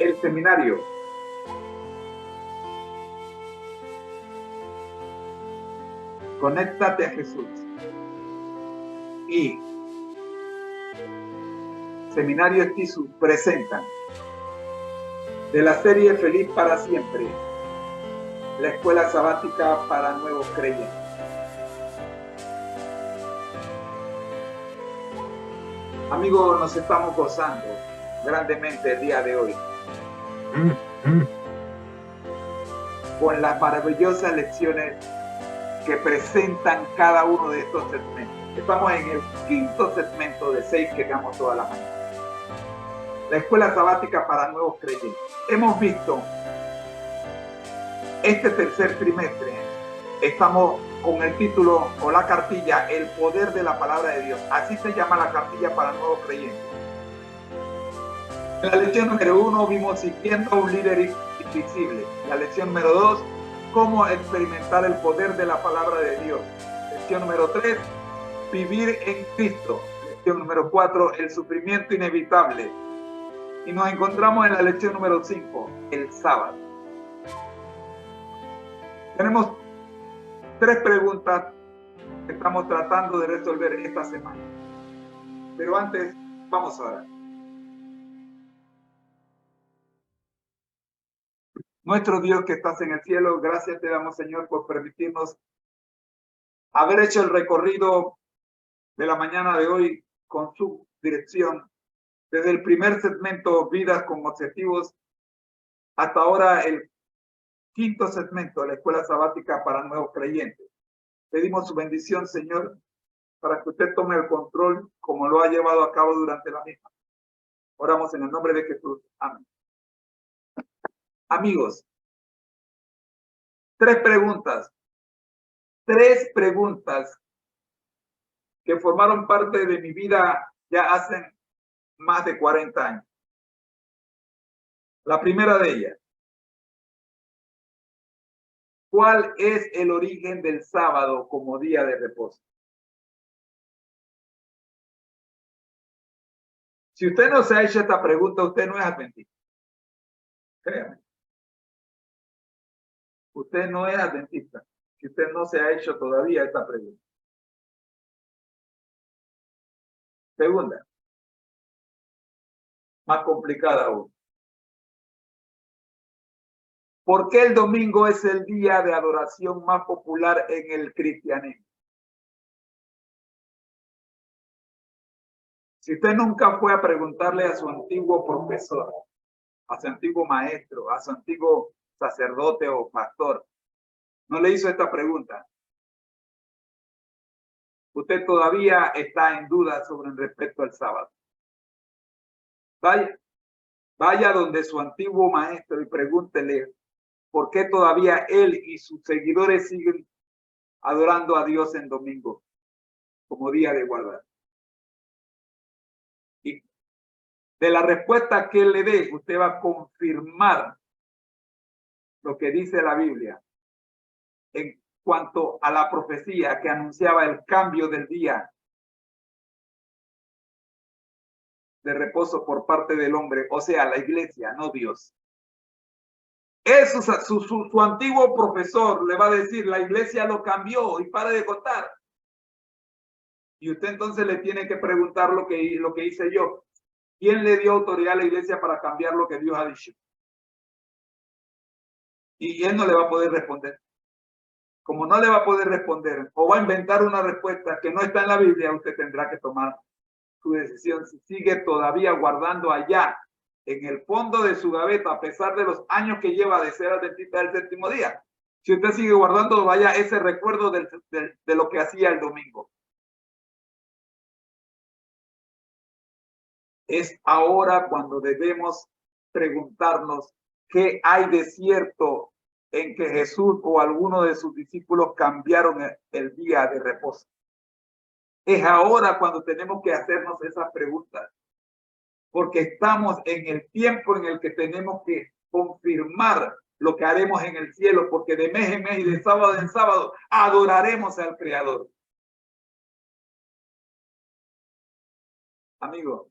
El seminario. Conéctate a Jesús. Y Seminario Estizu presentan de la serie Feliz para Siempre, la escuela sabática para nuevos creyentes. Amigos, nos estamos gozando grandemente el día de hoy con las maravillosas lecciones que presentan cada uno de estos segmentos. Estamos en el quinto segmento de 6 que damos toda la mañana. La escuela sabática para nuevos creyentes. Hemos visto este tercer trimestre, estamos con el título o la cartilla El poder de la palabra de Dios. Así se llama la cartilla para nuevos creyentes. En la lección número 1 vimos siguiendo a un líder invisible. La lección número 2, cómo experimentar el poder de la palabra de Dios. Lección número 3, vivir en Cristo. Lección número 4, el sufrimiento inevitable. Y nos encontramos en la lección número 5, el sábado. Tenemos 3 preguntas que estamos tratando de resolver esta semana. Pero antes, vamos a orar. Nuestro Dios que estás en el cielo, gracias te damos, Señor, por permitirnos haber hecho el recorrido de la mañana de hoy con su dirección, desde el primer segmento, Vidas con Objetivos, hasta ahora el quinto segmento, la escuela sabática para nuevos creyentes. Pedimos su bendición, Señor, para que usted tome el control como lo ha llevado a cabo durante la misma. Oramos en el nombre de Jesús. Amén. Amigos, 3 preguntas que formaron parte de mi vida ya hace más de 40 años. La primera de ellas, ¿cuál es el origen del sábado como día de reposo? Si usted no se ha hecho esta pregunta, usted no es adventista. Créame. Usted no es adventista. Si usted no se ha hecho todavía esta pregunta. Segunda, más complicada aún. ¿Por qué el domingo es el día de adoración más popular en el cristianismo? Si usted nunca fue a preguntarle a su antiguo profesor, a su antiguo maestro, a su antiguo sacerdote o pastor, no le hizo esta pregunta, usted todavía está en duda sobre el respecto al sábado. Vaya donde su antiguo maestro y pregúntele por qué todavía él y sus seguidores siguen adorando a Dios en domingo como día de guardar. Y de la respuesta que él le dé, usted va a confirmar lo que dice la Biblia en cuanto a la profecía que anunciaba el cambio del día de reposo por parte del hombre, o sea, la iglesia, no Dios. Su antiguo profesor le va a decir, la iglesia lo cambió y para de contar. Y usted entonces le tiene que preguntar lo que hice yo. ¿Quién le dio autoridad a la iglesia para cambiar lo que Dios ha dicho? Y él no le va a poder responder. Como no le va a poder responder o va a inventar una respuesta que no está en la Biblia, usted tendrá que tomar su decisión. Si sigue todavía guardando allá en el fondo de su gaveta, a pesar de los años que lleva de ser adventista del séptimo día, si usted sigue guardando, vaya ese recuerdo de lo que hacía el domingo. Es ahora cuando debemos preguntarnos qué hay de cierto en que Jesús o alguno de sus discípulos cambiaron el día de reposo. Es ahora cuando tenemos que hacernos esas preguntas, porque estamos en el tiempo en el que tenemos que confirmar lo que haremos en el cielo, porque de mes en mes y de sábado en sábado adoraremos al Creador. Amigo,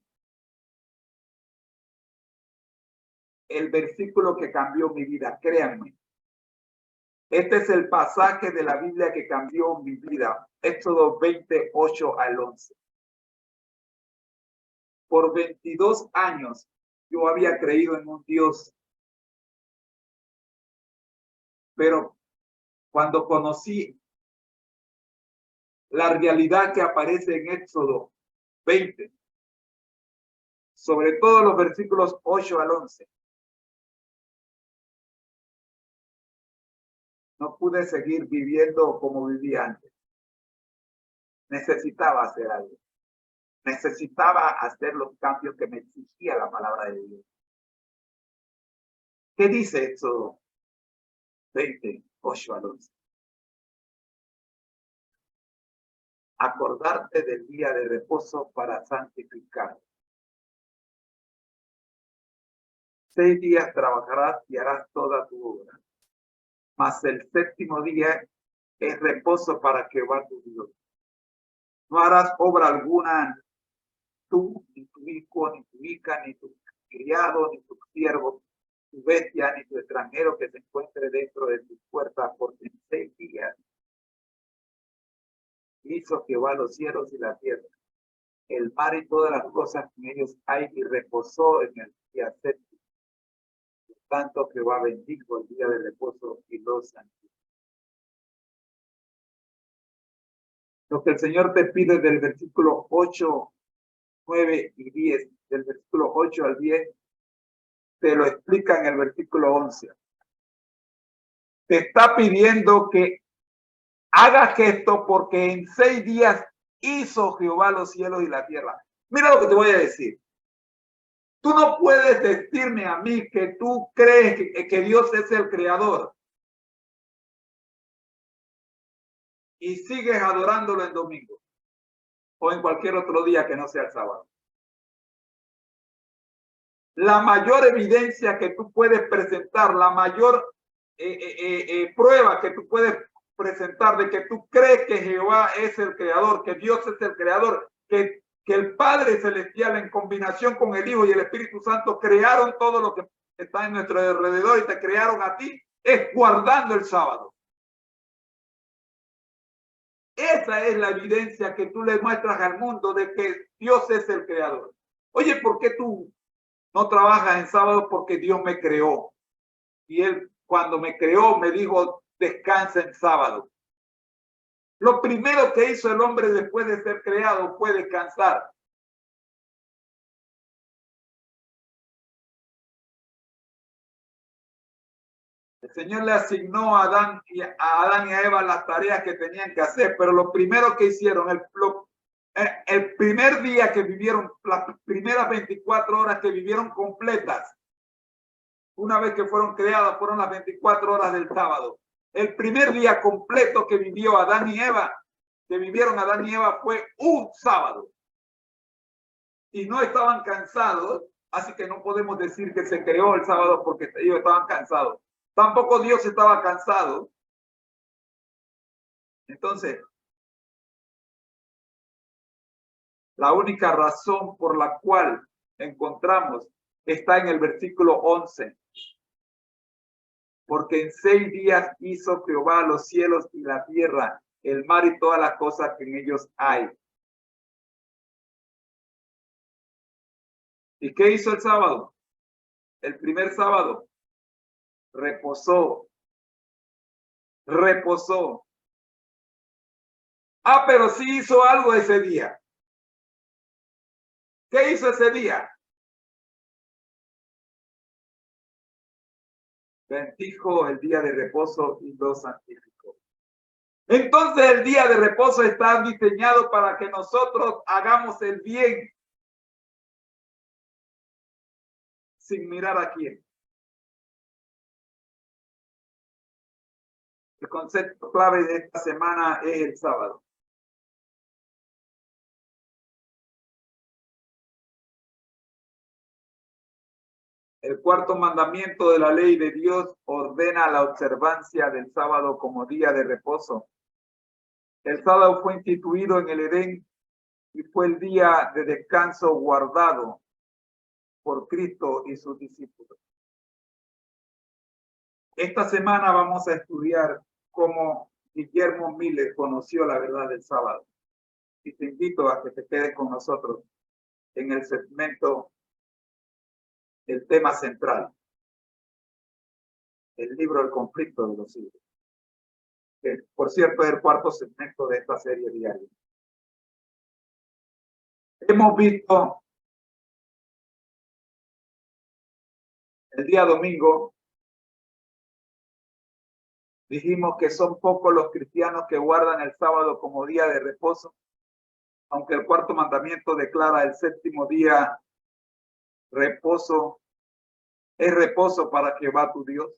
el versículo que cambió mi vida, créanme, este es el pasaje de la Biblia que cambió mi vida. Éxodo 28 al 11. Por 22 años yo había creído en un Dios, pero cuando conocí la realidad que aparece en Éxodo 20, sobre todo los versículos 8 al 11, no pude seguir viviendo como vivía antes. Necesitaba hacer algo. Necesitaba hacer los cambios que me exigía la palabra de Dios. ¿Qué dice Éxodo 20, 8 al 11? Acordarte del día de reposo para santificarlo. 6 días trabajarás y harás toda tu obra, mas el séptimo día es reposo para Jehová tu Dios. No harás obra alguna, tú, ni tu hijo, ni tu hija, ni tu criado, ni tu siervo, tu bestia, ni tu extranjero que se encuentre dentro de tus puertas, porque en 6 días hizo Jehová los cielos y la tierra, el mar y todas las cosas que en ellos hay, y reposó en el día séptimo. Por tanto, Jehová bendijo el día de reposo y los santificó. Lo que el Señor te pide del versículo 8, 9 y 10, del versículo 8 al 10, te lo explica en el versículo 11. Te está pidiendo que hagas esto porque en 6 días hizo Jehová los cielos y la tierra. Mira lo que te voy a decir. Tú no puedes decirme a mí que tú crees que Dios es el creador y sigues adorándolo en domingo o en cualquier otro día que no sea el sábado. La mayor evidencia que tú puedes presentar, la mayor prueba que tú puedes presentar de que tú crees que Jehová es el creador, que Dios es el creador, que el Padre Celestial en combinación con el Hijo y el Espíritu Santo crearon todo lo que está en nuestro alrededor y te crearon a ti, es guardando el sábado. Esa es la evidencia que tú le muestras al mundo de que Dios es el creador. Oye, ¿por qué tú no trabajas en sábado? Porque Dios me creó. Y Él, cuando me creó, me dijo, descansa en sábado. Lo primero que hizo el hombre después de ser creado fue descansar. El Señor le asignó a Adán y a Eva las tareas que tenían que hacer, pero lo primero que hicieron, el primer día que vivieron, las primeras 24 horas que vivieron completas, una vez que fueron creadas, fueron las 24 horas del sábado. El primer día completo que vivió Adán y Eva, que vivieron Adán y Eva, fue un sábado. Y no estaban cansados, así que no podemos decir que se creó el sábado porque ellos estaban cansados. Tampoco Dios estaba cansado. Entonces, la única razón por la cual encontramos está en el versículo 11. Porque en 6 días hizo Jehová los cielos y la tierra, el mar y todas las cosas que en ellos hay. ¿Y qué hizo el sábado? El primer sábado. Reposó. Reposó. Ah, pero sí hizo algo ese día. ¿Qué hizo ese día? Bendijo el día de reposo y lo santificó. Entonces el día de reposo está diseñado para que nosotros hagamos el bien sin mirar a quién. El concepto clave de esta semana es el sábado. El cuarto mandamiento de la ley de Dios ordena la observancia del sábado como día de reposo. El sábado fue instituido en el Edén y fue el día de descanso guardado por Cristo y sus discípulos. Esta semana vamos a estudiar cómo Guillermo Miller conoció la verdad del sábado. Y te invito a que te quedes con nosotros en el segmento, el tema central, el libro El conflicto de los siglos, que por cierto es el cuarto segmento de esta serie diaria. Hemos visto el día domingo, dijimos que son pocos los cristianos que guardan el sábado como día de reposo, aunque el cuarto mandamiento declara el séptimo día reposo, es reposo para Jehová tu Dios.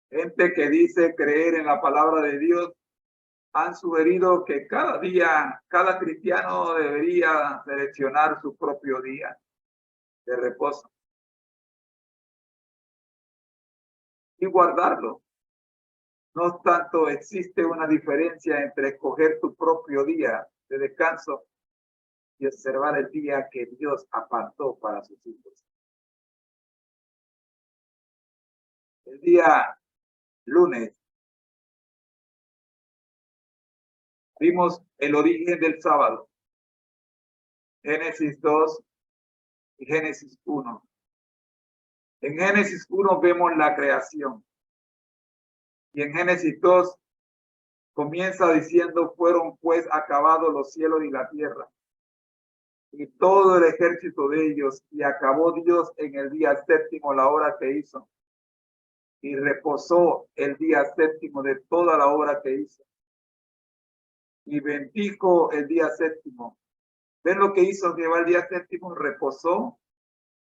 Gente que dice creer en la palabra de Dios han sugerido que cada día, cada cristiano debería seleccionar su propio día de reposo y guardarlo. No tanto existe una diferencia entre escoger tu propio día de descanso y observar el día que Dios apartó para sus hijos. El día lunes vimos el origen del sábado, Génesis 2 y Génesis 1. En Génesis 1 vemos la creación y en Génesis 2 comienza diciendo: fueron pues acabados los cielos y la tierra y todo el ejército de ellos, y acabó Dios en el día séptimo la obra que hizo, y reposó el día séptimo de toda la obra que hizo, y bendijo el día séptimo. ¿Ven lo que hizo Jehová el día séptimo? Reposó.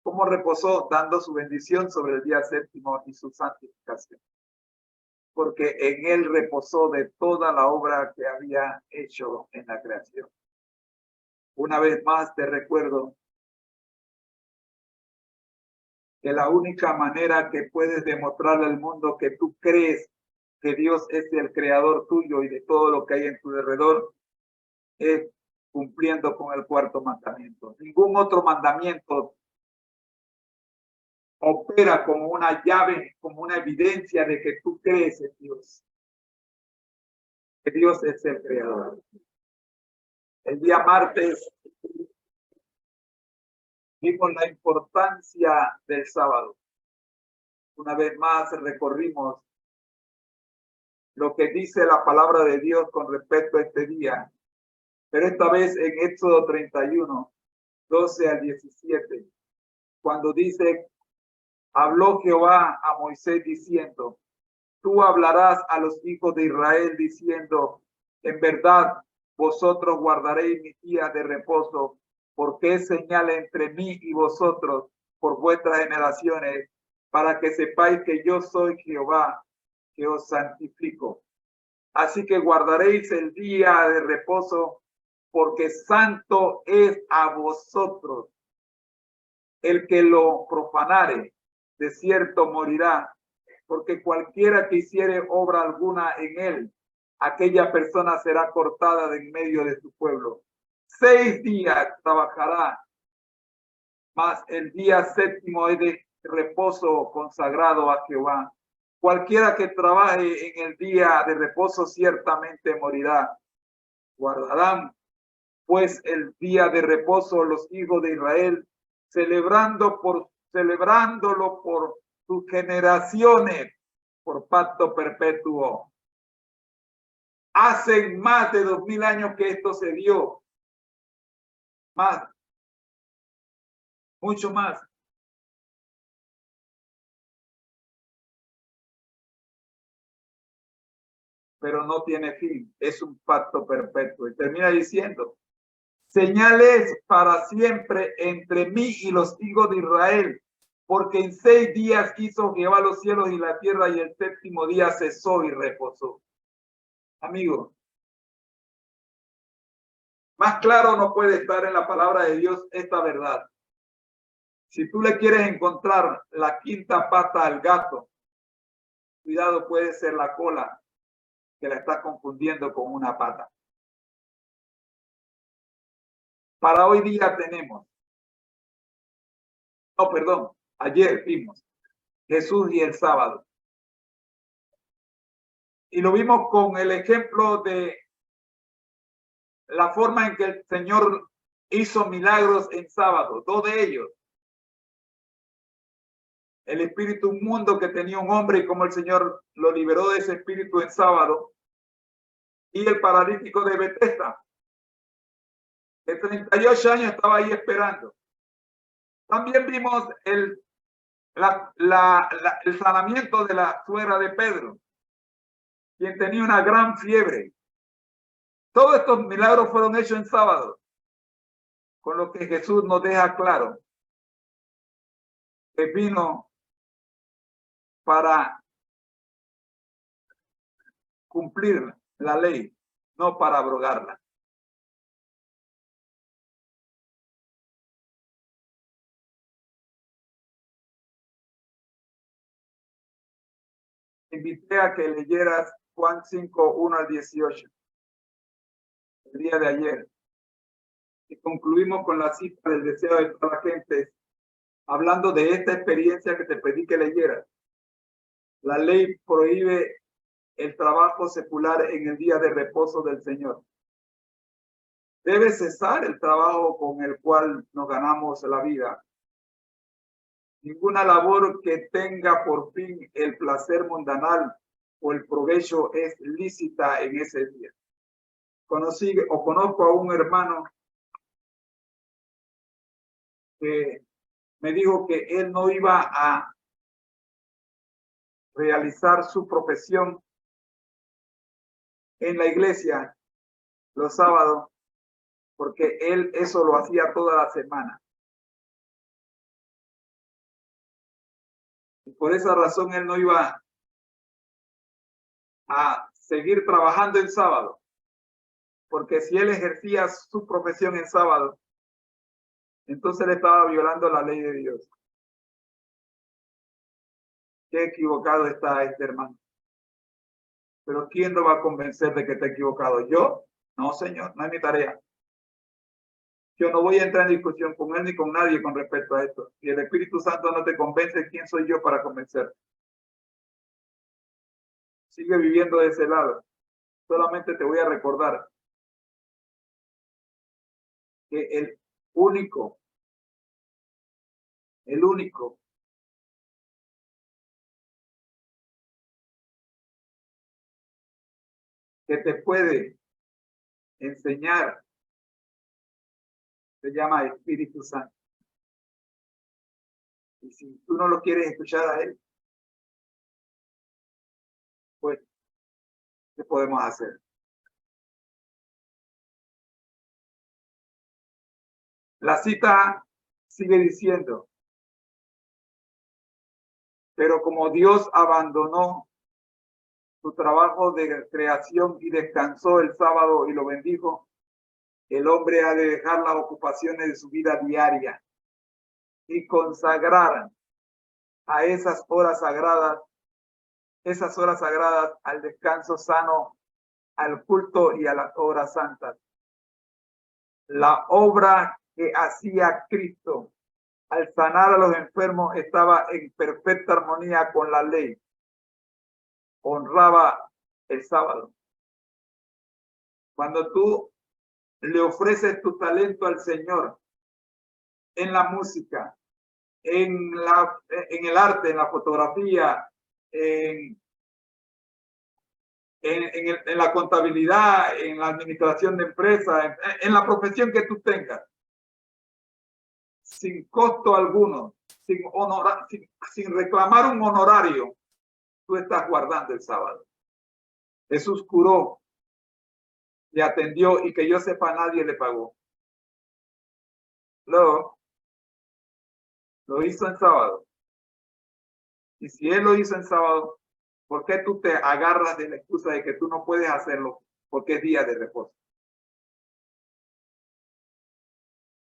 ¿Cómo reposó? Dando su bendición sobre el día séptimo y su santificación. Porque en él reposó de toda la obra que había hecho en la creación. Una vez más te recuerdo que la única manera que puedes demostrarle al mundo que tú crees que Dios es el creador tuyo y de todo lo que hay en tu alrededor es cumpliendo con el cuarto mandamiento. Ningún otro mandamiento opera como una llave, como una evidencia de que tú crees en Dios, que Dios es el creador. El día martes vimos la importancia del sábado. Una vez más recorrimos lo que dice la palabra de Dios con respecto a este día, pero esta vez en Éxodo 31, 12 al 17, cuando dice: habló Jehová a Moisés diciendo: tú hablarás a los hijos de Israel diciendo: en verdad vosotros guardaréis mis días de reposo, porque es señal entre mí y vosotros por vuestras generaciones, para que sepáis que yo soy Jehová, que os santifico. Así que guardaréis el día de reposo, porque santo es a vosotros. El que lo profanare, de cierto morirá, porque cualquiera que hiciere obra alguna en él, aquella persona será cortada de en medio de su pueblo. 6 días trabajará, mas el día séptimo es de reposo consagrado a Jehová. Cualquiera que trabaje en el día de reposo ciertamente morirá. Guardarán pues el día de reposo los hijos de Israel, celebrándolo por sus generaciones, por pacto perpetuo. Hace más de 2000 años que esto se dio. Más. Mucho más. Pero no tiene fin. Es un pacto perpetuo. Y termina diciendo: señales para siempre entre mí y los hijos de Israel, porque en 6 días hizo Jehová los cielos y la tierra, y el 7º día cesó y reposó. Amigo, más claro no puede estar en la palabra de Dios esta verdad. Si tú le quieres encontrar la quinta pata al gato, cuidado, puede ser la cola que la está confundiendo con una pata. Para hoy día tenemos, ayer vimos Jesús y el sábado. Y lo vimos con el ejemplo de la forma en que el Señor hizo milagros en sábado, 2 de ellos. El espíritu inmundo que tenía un hombre y cómo el Señor lo liberó de ese espíritu en sábado. Y el paralítico de Betesda, de 38 años estaba ahí esperando. También vimos el sanamiento de la suegra de Pedro, quien tenía una gran fiebre. Todos estos milagros fueron hechos en sábado, con lo que Jesús nos deja claro que vino para cumplir la ley, no para abrogarla. Invité a que leyeras Juan 5, 1 al 18, el día de ayer. Y concluimos con la cita del deseo de toda la gente, hablando de esta experiencia que te pedí que leyeras. La ley prohíbe el trabajo secular en el día de reposo del Señor. Debe cesar el trabajo con el cual nos ganamos la vida. Ninguna labor que tenga por fin el placer mundanal o el provecho es lícita en ese día. Conozco a un hermano que me dijo que él no iba a realizar su profesión en la iglesia los sábados porque él eso lo hacía toda la semana. Y por esa razón él no iba a seguir trabajando el sábado, porque si él ejercía su profesión en sábado, entonces él estaba violando la ley de Dios. Qué equivocado está este hermano. Pero ¿quién lo va a convencer de que está equivocado? ¿Yo? No, señor, no es mi tarea. Yo no voy a entrar en discusión con él ni con nadie con respecto a esto. Si el Espíritu Santo no te convence, ¿quién soy yo para convencer? Sigue viviendo de ese lado. Solamente te voy a recordar que el único que te puede enseñar se llama Espíritu Santo. Y si tú no lo quieres escuchar a él, pues, ¿qué podemos hacer? La cita sigue diciendo, pero como Dios abandonó su trabajo de creación y descansó el sábado y lo bendijo, el hombre ha de dejar las ocupaciones de su vida diaria y consagrar a esas horas sagradas al descanso sano, al culto y a las obras santas. La obra que hacía Cristo al sanar a los enfermos estaba en perfecta armonía con la ley. Honraba el sábado. Cuando tú le ofreces tu talento al Señor en la música, en el arte, en la fotografía, en la contabilidad, en la administración de empresas, en la profesión que tú tengas, sin costo alguno, sin reclamar un honorario, tú estás guardando el sábado. Jesús curó, le atendió y que yo sepa nadie le pagó. Lo hizo en sábado. Y si Él lo hizo en sábado, ¿por qué tú te agarras de la excusa de que tú no puedes hacerlo porque es día de reposo?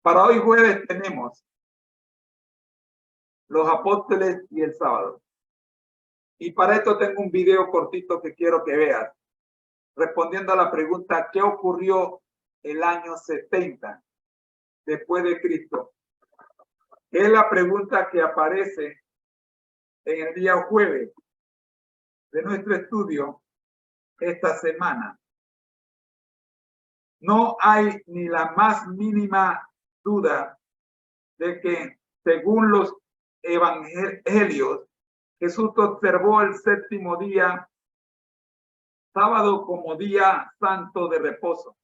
Para hoy jueves tenemos los apóstoles y el sábado. Y para esto tengo un video cortito que quiero que veas, respondiendo a la pregunta, ¿qué ocurrió el año 70 después de Cristo? Es la pregunta que aparece en el día jueves de nuestro estudio esta semana. No hay ni la más mínima duda de que, según los evangelios, Jesús observó el séptimo día, sábado, como día santo de reposo.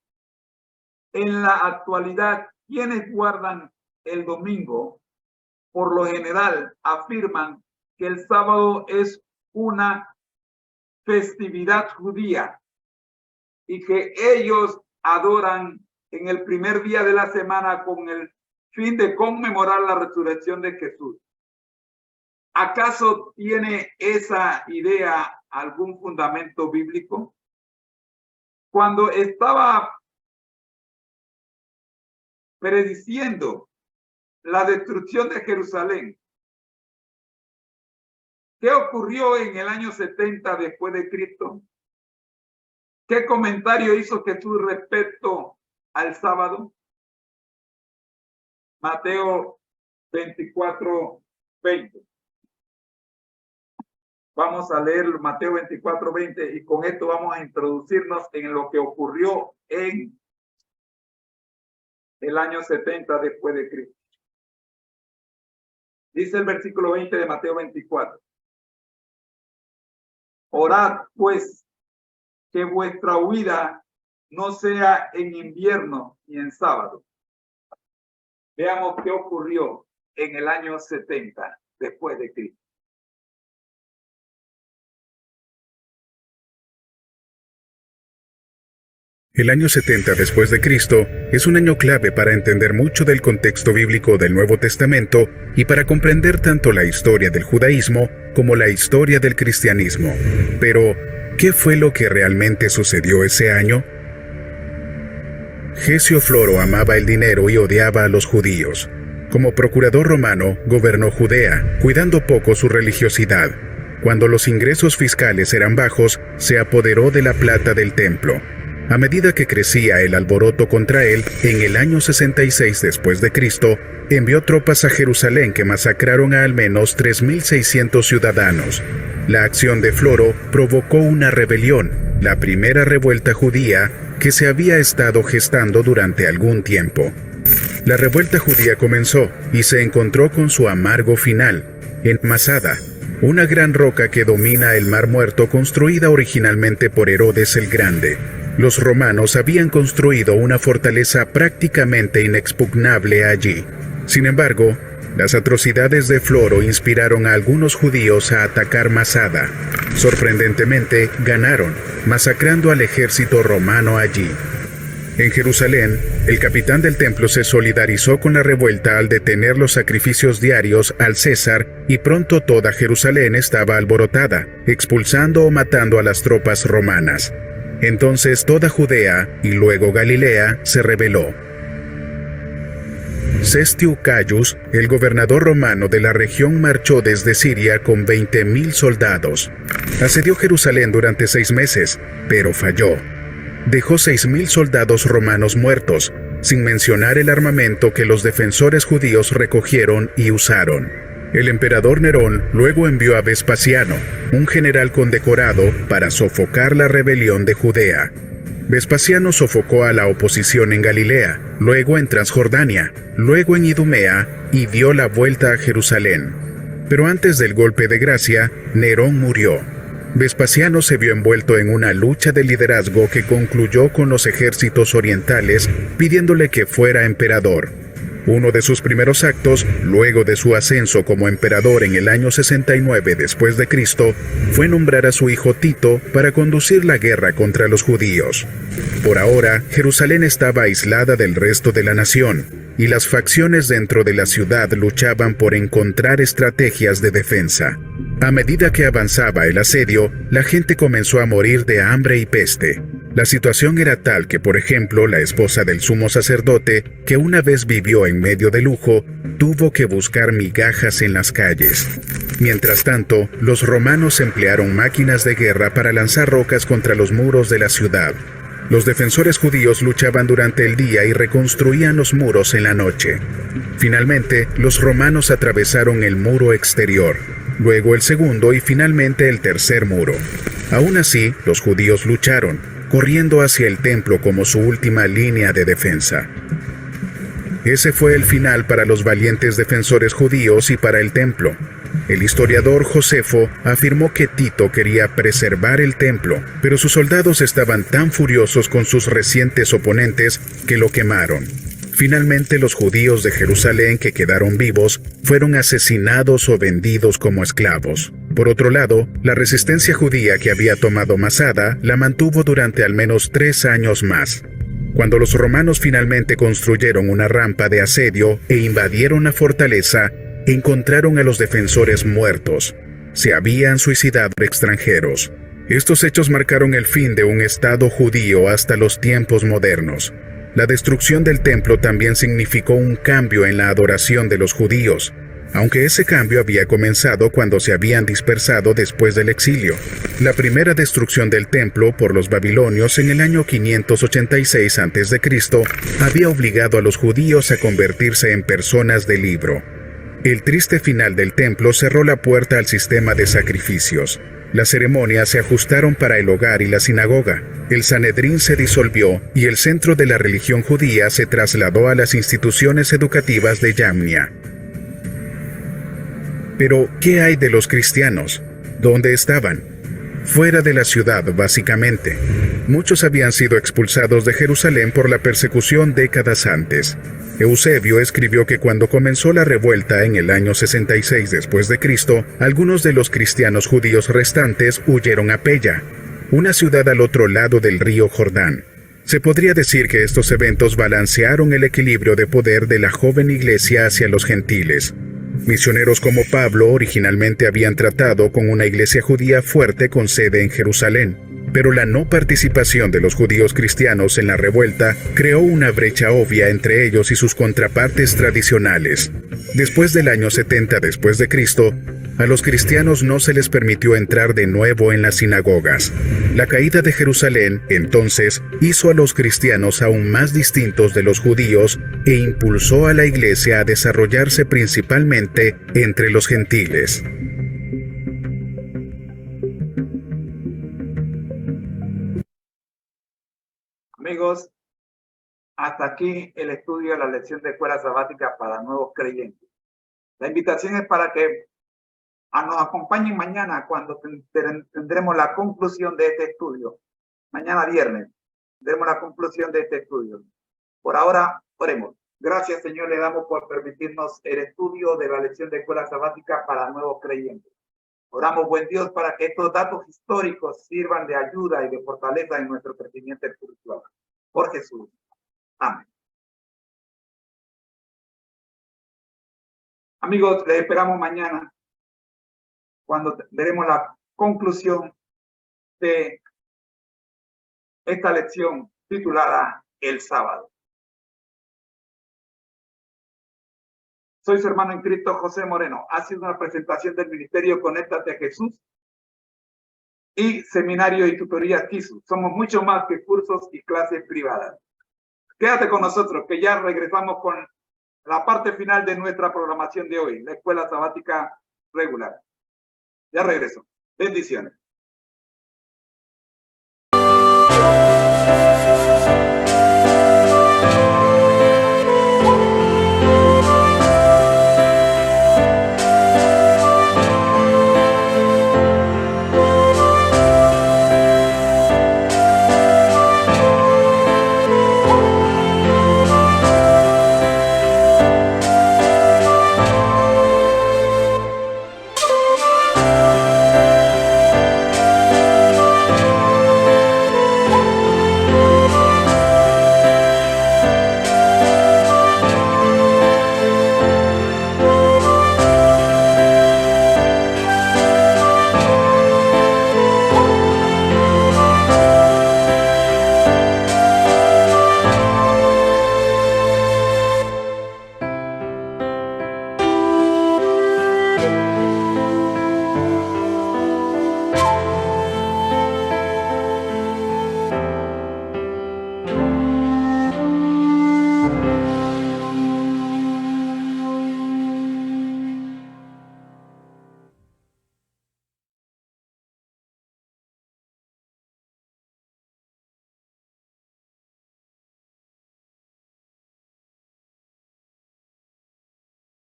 En la actualidad, quienes guardan el domingo, por lo general, afirman que el sábado es una festividad judía y que ellos adoran en el primer día de la semana con el fin de conmemorar la resurrección de Jesús. ¿Acaso tiene esa idea algún fundamento bíblico? Cuando estaba prediciendo la destrucción de Jerusalén, ¿qué ocurrió en el año 70 después de Cristo? ¿Qué comentario hizo Jesús respecto al sábado? Mateo 24:20. Vamos a leer Mateo 24:20 y con esto vamos a introducirnos en lo que ocurrió en el año 70 después de Cristo. Dice el versículo 20 de Mateo 24. Orad, pues, que vuestra huida no sea en invierno ni en sábado. Veamos qué ocurrió en el año 70 después de Cristo. El año 70 después de Cristo es un año clave para entender mucho del contexto bíblico del Nuevo Testamento y para comprender tanto la historia del judaísmo como la historia del cristianismo. Pero, ¿qué fue lo que realmente sucedió ese año? Gesio Floro amaba el dinero y odiaba a los judíos. Como procurador romano, gobernó Judea, cuidando poco su religiosidad. Cuando los ingresos fiscales eran bajos, se apoderó de la plata del templo. A medida que crecía el alboroto contra él, en el año 66 después de Cristo, envió tropas a Jerusalén que masacraron a al menos 3.600 ciudadanos. La acción de Floro provocó una rebelión, la primera revuelta judía que se había estado gestando durante algún tiempo. La revuelta judía comenzó y se encontró con su amargo final, en Masada, una gran roca que domina el Mar Muerto construida originalmente por Herodes el Grande. Los romanos habían construido una fortaleza prácticamente inexpugnable allí. Sin embargo, las atrocidades de Floro inspiraron a algunos judíos a atacar Masada. Sorprendentemente, ganaron, masacrando al ejército romano allí. En Jerusalén, el capitán del templo se solidarizó con la revuelta al detener los sacrificios diarios al César y pronto toda Jerusalén estaba alborotada, expulsando o matando a las tropas romanas. Entonces toda Judea y luego Galilea se rebeló. Cestio Caius, el gobernador romano de la región, marchó desde Siria con 20.000 soldados. Asedió Jerusalén durante 6 meses, pero falló. Dejó 6.000 soldados romanos muertos, sin mencionar el armamento que los defensores judíos recogieron y usaron. El emperador Nerón luego envió a Vespasiano, un general condecorado, para sofocar la rebelión de Judea. Vespasiano sofocó a la oposición en Galilea, luego en Transjordania, luego en Idumea y dio la vuelta a Jerusalén. Pero antes del golpe de gracia, Nerón murió. Vespasiano se vio envuelto en una lucha de liderazgo que concluyó con los ejércitos orientales pidiéndole que fuera emperador. Uno de sus primeros actos, luego de su ascenso como emperador en el año 69 después de Cristo, fue nombrar a su hijo Tito para conducir la guerra contra los judíos. Por ahora, Jerusalén estaba aislada del resto de la nación, y las facciones dentro de la ciudad luchaban por encontrar estrategias de defensa. A medida que avanzaba el asedio, la gente comenzó a morir de hambre y peste. La situación era tal que, por ejemplo, la esposa del sumo sacerdote, que una vez vivió en medio de lujo, tuvo que buscar migajas en las calles. Mientras tanto, los romanos emplearon máquinas de guerra para lanzar rocas contra los muros de la ciudad. Los defensores judíos luchaban durante el día y reconstruían los muros en la noche. Finalmente, los romanos atravesaron el muro exterior, luego el segundo y finalmente el tercer muro. Aún así, los judíos lucharon, corriendo hacia el templo como su última línea de defensa. Ese fue el final para los valientes defensores judíos y para el templo. El historiador Josefo afirmó que Tito quería preservar el templo, pero sus soldados estaban tan furiosos con sus recientes oponentes que lo quemaron. Finalmente, los judíos de Jerusalén que quedaron vivos fueron asesinados o vendidos como esclavos. Por otro lado, la resistencia judía que había tomado Masada la mantuvo durante al menos 3 años más. Cuando los romanos finalmente construyeron una rampa de asedio e invadieron la fortaleza, encontraron a los defensores muertos. Se habían suicidado extranjeros. Estos hechos marcaron el fin de un Estado judío hasta los tiempos modernos. La destrucción del templo también significó un cambio en la adoración de los judíos, aunque ese cambio había comenzado cuando se habían dispersado después del exilio. La primera destrucción del templo por los babilonios en el año 586 a.C. había obligado a los judíos a convertirse en personas de libro. El triste final del templo cerró la puerta al sistema de sacrificios. Las ceremonias se ajustaron para el hogar y la sinagoga. El Sanedrín se disolvió y el centro de la religión judía se trasladó a las instituciones educativas de Yamnia. Pero, ¿qué hay de los cristianos? ¿Dónde estaban? Fuera de la ciudad, básicamente. Muchos habían sido expulsados de Jerusalén por la persecución décadas antes. Eusebio escribió que cuando comenzó la revuelta en el año 66 después de Cristo, algunos de los cristianos judíos restantes huyeron a Pella, una ciudad al otro lado del río Jordán. Se podría decir que estos eventos balancearon el equilibrio de poder de la joven iglesia hacia los gentiles. Misioneros como Pablo originalmente habían tratado con una iglesia judía fuerte con sede en Jerusalén, pero la no participación de los judíos cristianos en la revuelta creó una brecha obvia entre ellos y sus contrapartes tradicionales. Después del año 70 después de Cristo, a los cristianos no se les permitió entrar de nuevo en las sinagogas. La caída de Jerusalén, entonces, hizo a los cristianos aún más distintos de los judíos e impulsó a la iglesia a desarrollarse principalmente entre los gentiles. Amigos, hasta aquí el estudio de la lección de escuela sabática para nuevos creyentes. La invitación es para que nos acompañen mañana cuando tendremos la conclusión de este estudio. Mañana viernes tendremos la conclusión de este estudio. Por ahora, oremos. Gracias, Señor, le damos por permitirnos el estudio de la lección de escuela sabática para nuevos creyentes. Oramos, buen Dios, para que estos datos históricos sirvan de ayuda y de fortaleza en nuestro crecimiento espiritual. Por Jesús. Amén. Amigos, les esperamos mañana cuando veremos la conclusión de esta lección titulada El Sábado. Soy su hermano en Cristo, José Moreno. Ha sido una presentación del Ministerio Conéctate a Jesús y Seminario y Tutoría Kisu. Somos mucho más que cursos y clases privadas. Quédate con nosotros, que ya regresamos con la parte final de nuestra programación de hoy, la Escuela Sabática Regular. Ya regreso. Bendiciones.